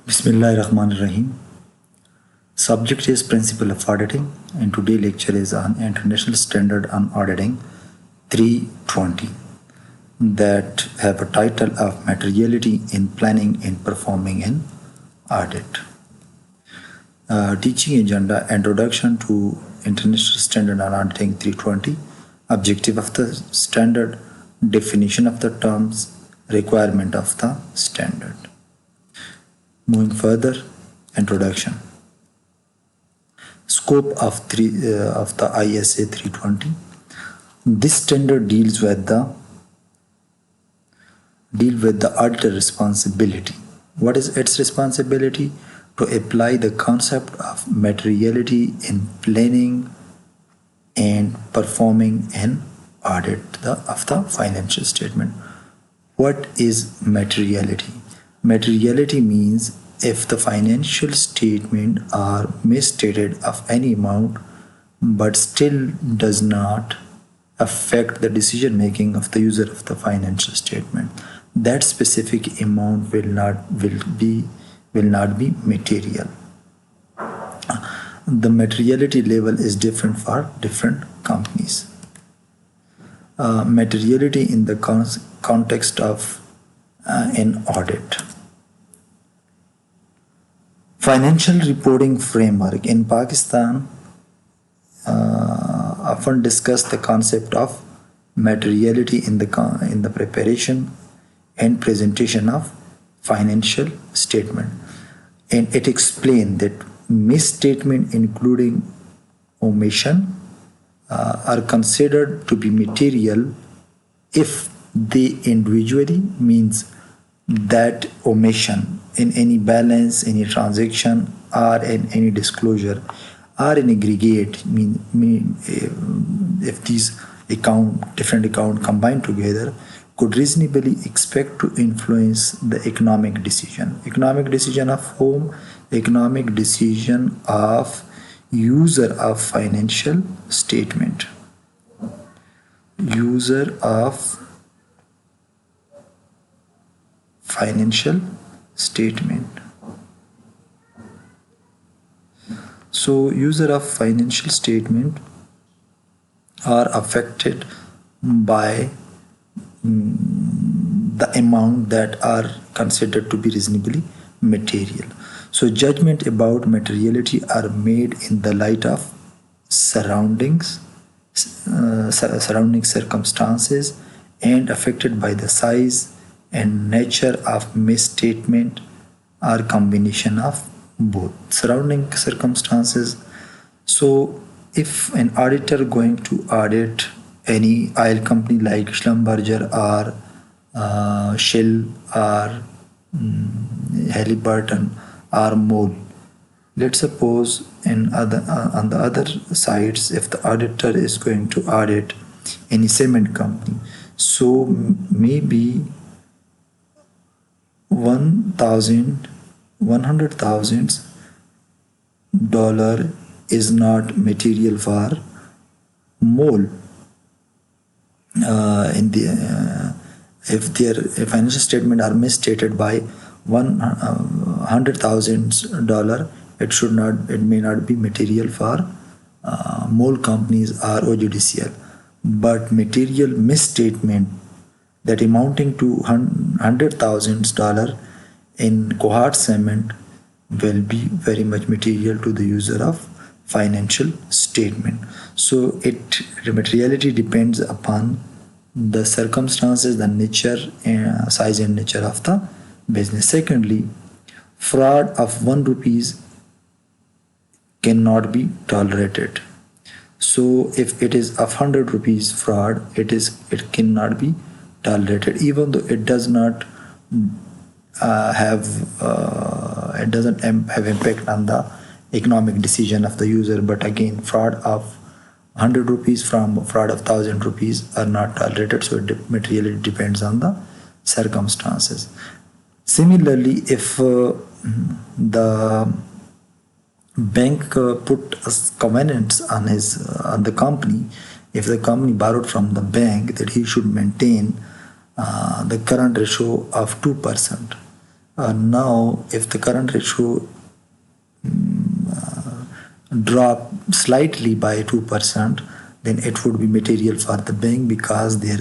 Bismillahirrahmanirrahim. Subject is Principle of Auditing, and today lecture is on International Standard on Auditing 320 that have a title of Materiality in Planning and Performing an Audit. Teaching agenda: Introduction to International Standard on Auditing 320, Objective of the Standard, Definition of the terms, Requirement of the Standard. Moving further, introduction. Scope of the ISA 320. This standard deals with the auditor responsibility. What is its responsibility? To apply the concept of materiality in planning and performing an audit of the financial statement. What is materiality? Materiality means if the financial statement are misstated of any amount but still does not affect the decision making of the user of the financial statement, that specific amount will not be material. The materiality level is different for different companies. Materiality in the context of an audit. Financial reporting framework in Pakistan often discuss the concept of materiality in the preparation and presentation of financial statement, and it explained that misstatement including omission are considered to be material if they individually means that omission in any balance, any transaction, or in any disclosure, or in aggregate, if these different account combined together could reasonably expect to influence the economic decision. Economic decision of whom? Economic decision of user of financial statement. User of financial statement. So user of financial statement are affected by the amount that are considered to be reasonably material. So judgment about materiality are made in the light of surrounding circumstances and affected by the size and nature of misstatement or combination of both. Surrounding circumstances. So if an auditor going to audit any oil company like Schlumberger or Shell or Halliburton or MOL, let's suppose on the other sides, if the auditor is going to audit any cement company, so maybe $100,000 is not material for MOL. If their financial statement are misstated by $100,000, it may not be material for MOL companies or OGDCL, but material misstatement that amounting to $100,000 in Cohort cement will be very much material to the user of financial statement. So the materiality depends upon the circumstances, the nature, size and nature of the business. Secondly, fraud of 1 rupees cannot be tolerated. So if it is of 100 rupees fraud, it cannot be tolerated, even though it does not have impact on the economic decision of the user. But again, fraud of 100 rupees from fraud of 1000 rupees are not tolerated, so it materially depends on the circumstances. Similarly, if the bank put covenants on the company, if the company borrowed from the bank that he should maintain the current ratio of 2%, Now, if the current ratio drop slightly by 2%, then it would be material for the bank, because there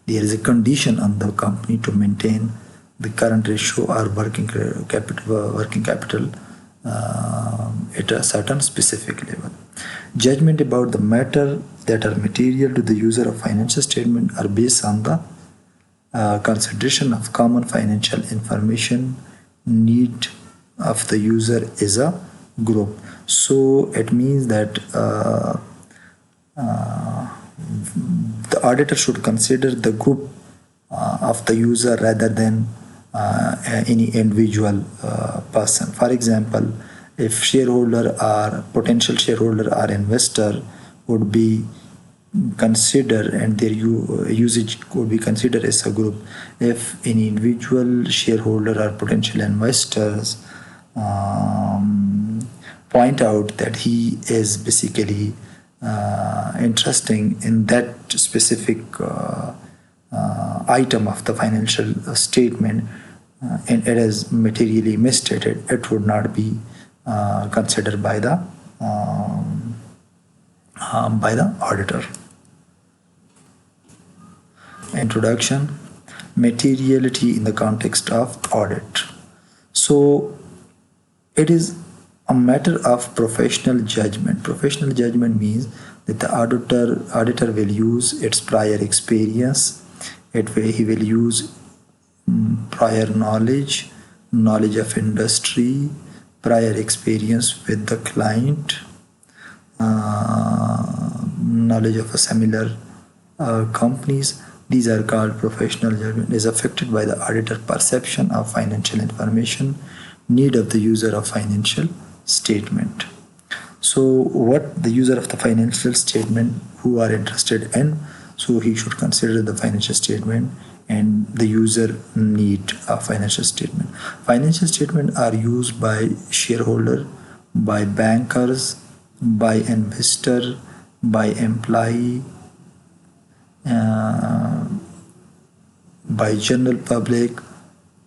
is a condition on the company to maintain the current ratio or working capital at a certain specific level. Judgment about the matter that are material to the user of financial statement are based on the consideration of common financial information need of the user as a group. So it means that the auditor should consider the group of the user rather than any individual person. For example, if shareholder or potential shareholder or investor would be considered, and their usage could be considered as a group. If any individual shareholder or potential investors point out that he is basically interesting in that specific item of the financial statement, and it is materially misstated, it would not be considered by the auditor. Introduction: materiality in the context of audit. So it is a matter of professional judgment. Professional judgment means that the auditor will use its prior experience. He will use prior knowledge of industry, prior experience with the client, knowledge of a similar companies. These are called professional judgment. Is affected by the auditor perception of financial information, need of the user of financial statement. So what the user of the financial statement who are interested in, so he should consider the financial statement and the user need a financial statement. Financial statement are used by shareholder, by bankers, by investor, by employee, by general public,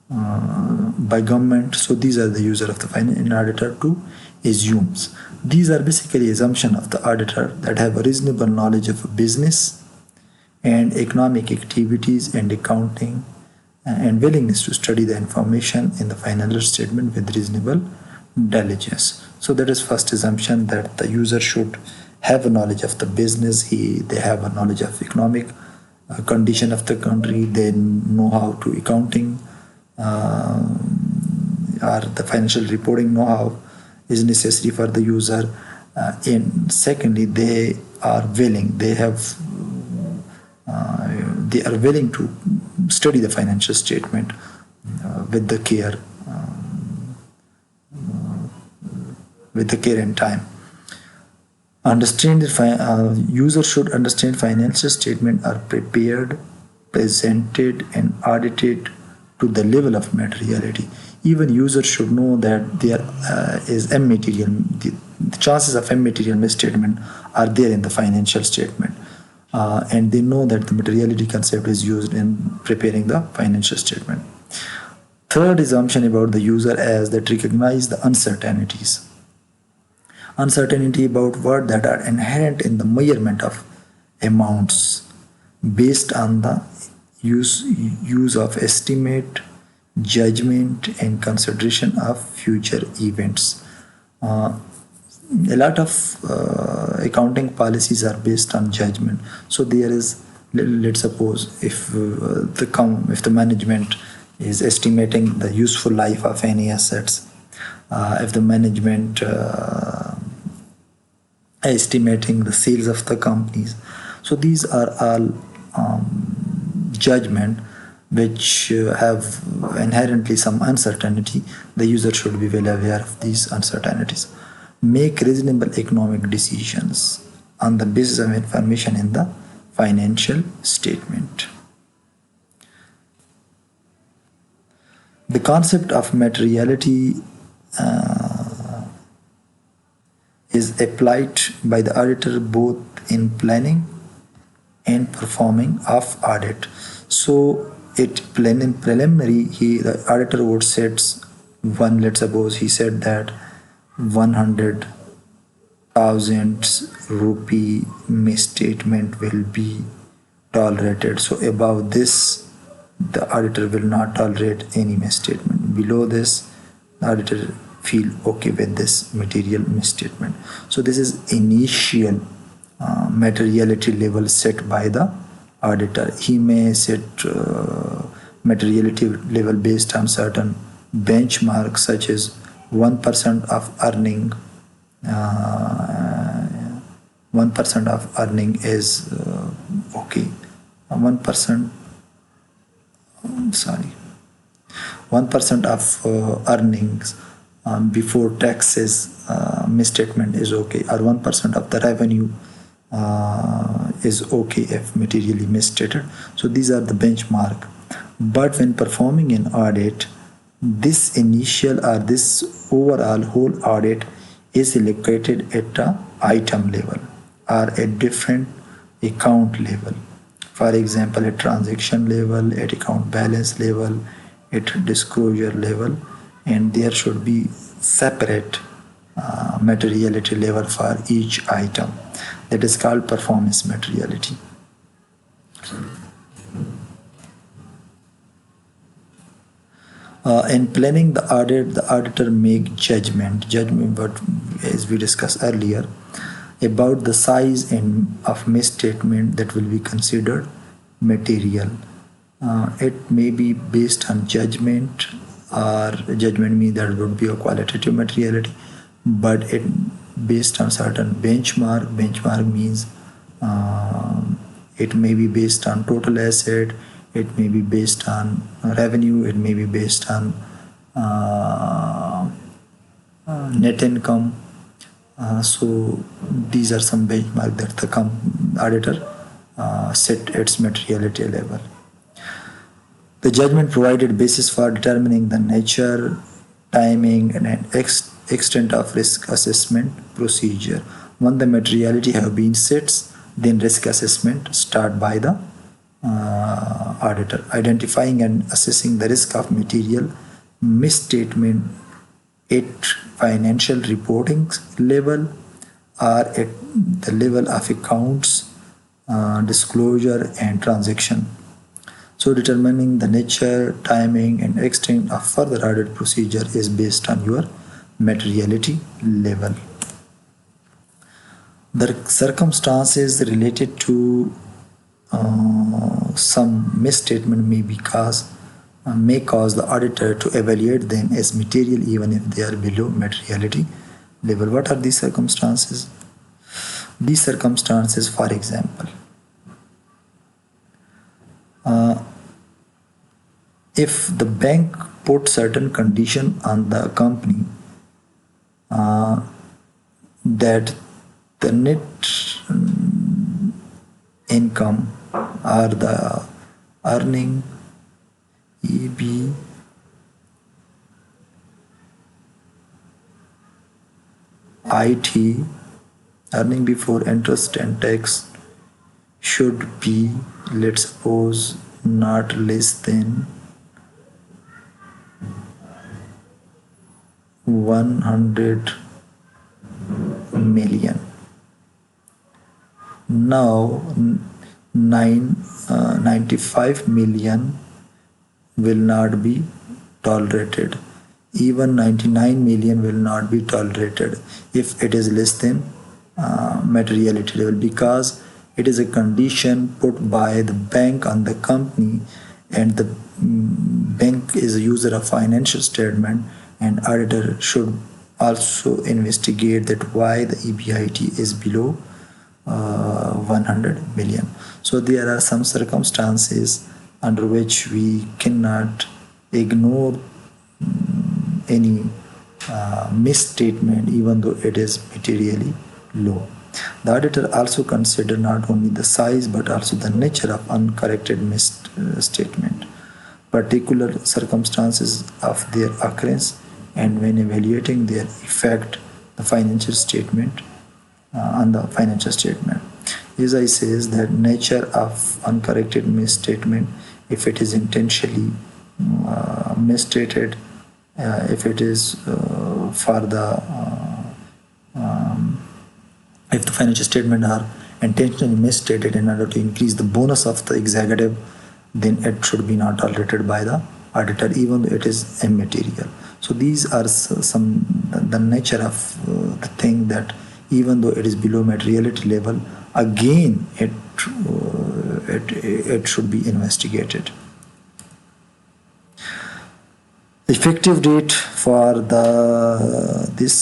by government. So these are the user of the finance in auditor to assumes. These are basically assumption of the auditor that have a reasonable knowledge of a business and economic activities and accounting, and willingness to study the information in the financial statement with reasonable diligence. So that is first assumption, that the user should have a knowledge of the business. They have a knowledge of economic condition of the country. They know how to accounting or the financial reporting know-how is necessary for the user. And secondly, they are willing. They are willing to study the financial statement with the care and time. User should understand financial statements are prepared, presented, and audited to the level of materiality. Even users should know that there is immaterial. The chances of immaterial misstatement are there in the financial statement, and they know that the materiality concept is used in preparing the financial statement. Third assumption about the user is that recognize the uncertainties. Uncertainty about what that are inherent in the measurement of amounts based on the use of estimate, judgment, and consideration of future events. A lot of accounting policies are based on judgment. So there is, let's suppose, if the management is estimating the useful life of any assets, if the management estimating the sales of the companies. So these are all judgment which have inherently some uncertainty. The user should be well aware of these uncertainties. Make reasonable economic decisions on the basis of information in the financial statement. The concept of materiality is applied by the auditor both in planning and performing of audit. So preliminary, the auditor would set one, let's suppose he said that 100,000 rupee misstatement will be tolerated. So above this, the auditor will not tolerate any misstatement. Below this, the auditor feel okay with this material misstatement. So this is initial materiality level set by the auditor. He may set materiality level based on certain benchmarks such as 1% of earning. 1% of earning is okay. 1%, sorry, 1% of earnings before taxes misstatement is okay, or 1% of the revenue is okay if materially misstated. So these are the benchmark. But when performing an audit, this initial or this overall whole audit is located at the item level or at different account level. For example, at transaction level, at account balance level, at disclosure level, and there should be separate materiality level for each item. That is called performance materiality. In planning the audit, the auditor make judgment, but as we discussed earlier, about the size and of misstatement that will be considered material. It may be based on judgment, or judgment means that would be a qualitative materiality, but it based on certain benchmark. Benchmark means it may be based on total asset, it may be based on revenue, it may be based on net income. So these are some benchmark that the auditor set its materiality level. The judgment provided basis for determining the nature, timing, and extent of risk assessment procedure. When the materiality have been set, then risk assessment start by the auditor, identifying and assessing the risk of material misstatement at financial reporting level or at the level of accounts, disclosure and transaction. So determining the nature, timing and extent of further audit procedure is based on your materiality level. The circumstances related to some misstatement may cause the auditor to evaluate them as material even if they are below materiality level. What are these circumstances? These circumstances, for example, if the bank put certain condition on the company that the net income or the earning EBIT, earning before interest and tax, should be, let's suppose, not less than 100 million. Now 95 million will not be tolerated. Even 99 million will not be tolerated if it is less than materiality level, because it is a condition put by the bank on the company, and the bank is a user of financial statement, and auditor should also investigate that why the EBIT is below 100 million. So there are some circumstances under which we cannot ignore any misstatement even though it is materially low. The auditor also consider not only the size but also the nature of uncorrected misstatement, particular circumstances of their occurrence, and when evaluating their effect the financial statement on the financial statement. As I says that nature of uncorrected misstatement, if it is intentionally misstated, if it is for the if the financial statements are intentionally misstated in order to increase the bonus of the executive, then it should be not tolerated by the auditor, even though it is immaterial. So these are some the nature of the thing, that even though it is below materiality level, again it should be investigated. Effective date for this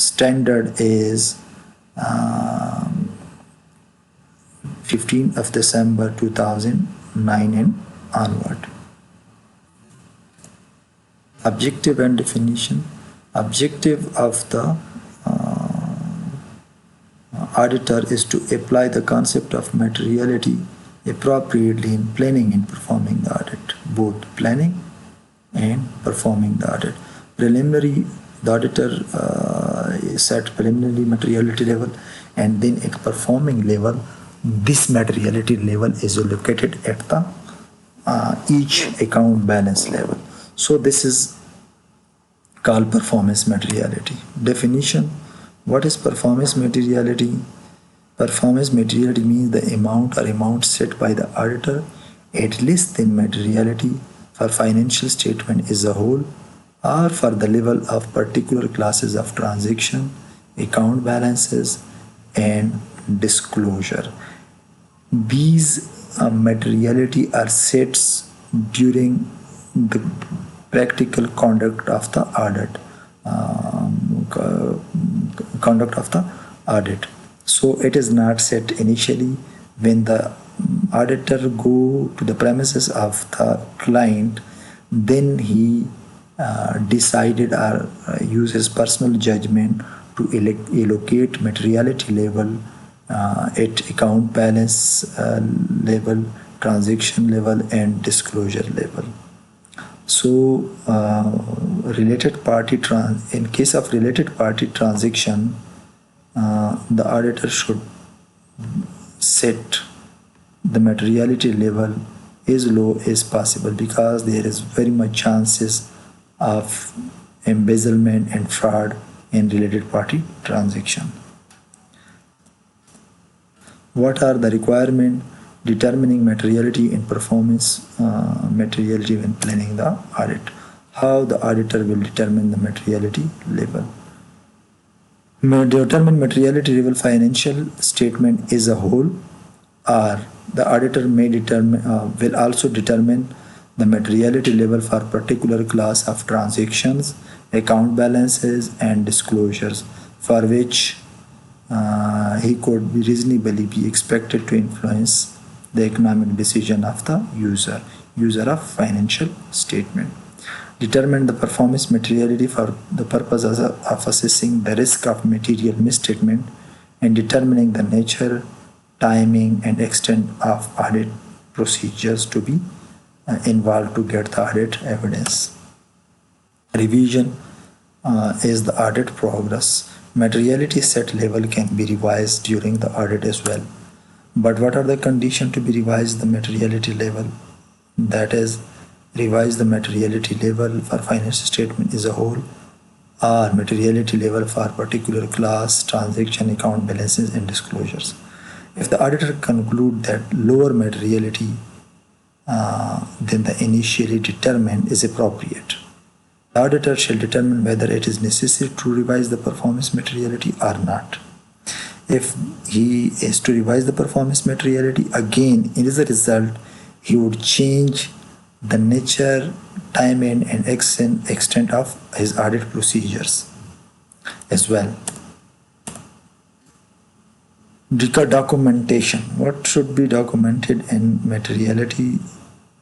standard is 15th of December 2009 and onward. Objective and definition. Objective of the auditor is to apply the concept of materiality appropriately in planning and performing the audit, both planning and performing the audit. Preliminary, the auditor set preliminary materiality level, and then at performing level, this materiality level is located at the each account balance level. So this is called performance materiality. Definition. What is performance materiality? Performance materiality means the amount or amounts set by the auditor at least in materiality for financial statement as a whole, or for the level of particular classes of transaction, account balances, and disclosure. These materiality are set during the practical conduct of the audit. So it is not set initially when the auditor go to the premises of the client, then he decided or uses personal judgment to allocate materiality level at account balance level, transaction level, and disclosure level. So in case of related party transaction, the auditor should set the materiality level as low as possible, because there is very much chances of embezzlement and fraud in related party transaction. What are the requirements determining materiality and performance materiality when planning the audit? How the auditor will determine the materiality level? Determine materiality level financial statement as a whole, or the auditor may will also determine the materiality level for particular class of transactions, account balances, and disclosures, for which he could reasonably be expected to influence the economic decision of the user of financial statement. Determine the performance materiality for the purpose of assessing the risk of material misstatement and determining the nature, timing, and extent of audit procedures to be involved to get the audit evidence. Revision is the audit progress. Materiality set level can be revised during the audit as well. But what are the conditions to be revised the materiality level? That is, revise the materiality level for financial statement as a whole, or materiality level for particular class, transaction, account balances, and disclosures. If the auditor conclude that lower materiality than the initially determined is appropriate, the auditor shall determine whether it is necessary to revise the performance materiality or not. If he is to revise the performance materiality, again, as a result, he would change the nature, time, and extent of his audit procedures as well. Documentation. What should be documented in materiality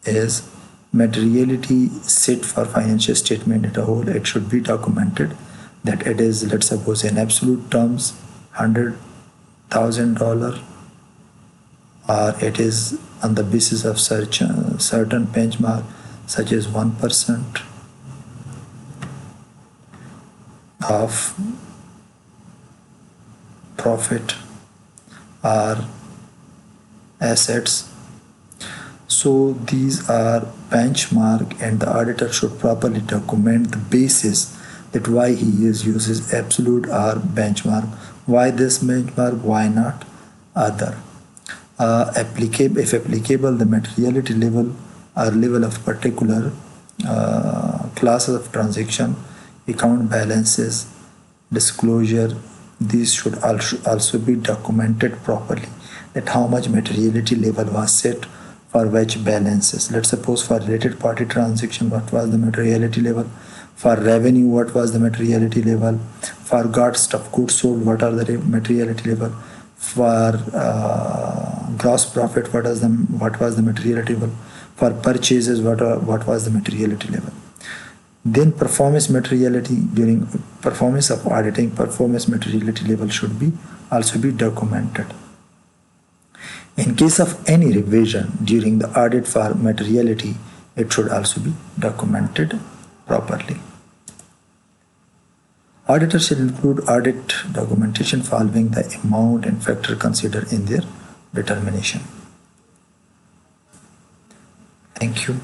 is materiality set for financial statement as a whole. It should be documented that it is, let's suppose, in absolute terms, $100,000, or it is on the basis of certain benchmark such as 1% of profit or assets. So these are benchmark, and the auditor should properly document the basis that why he uses absolute or benchmark. Why this benchmark? Why not other? If applicable, the materiality level or level of particular classes of transaction, account balances, disclosure, these should also be documented properly, that how much materiality level was set for which balances. Let's suppose for related party transaction, what was the materiality level? For revenue, what was the materiality level? For cost of goods sold, what are the materiality level? For gross profit, what was the materiality level? For purchases, what was the materiality level? Then performance materiality, during performance of auditing, performance materiality level should be also be documented. In case of any revision during the audit for materiality, it should also be documented properly. Auditor should include audit documentation following the amount and factor considered in their determination. Thank you.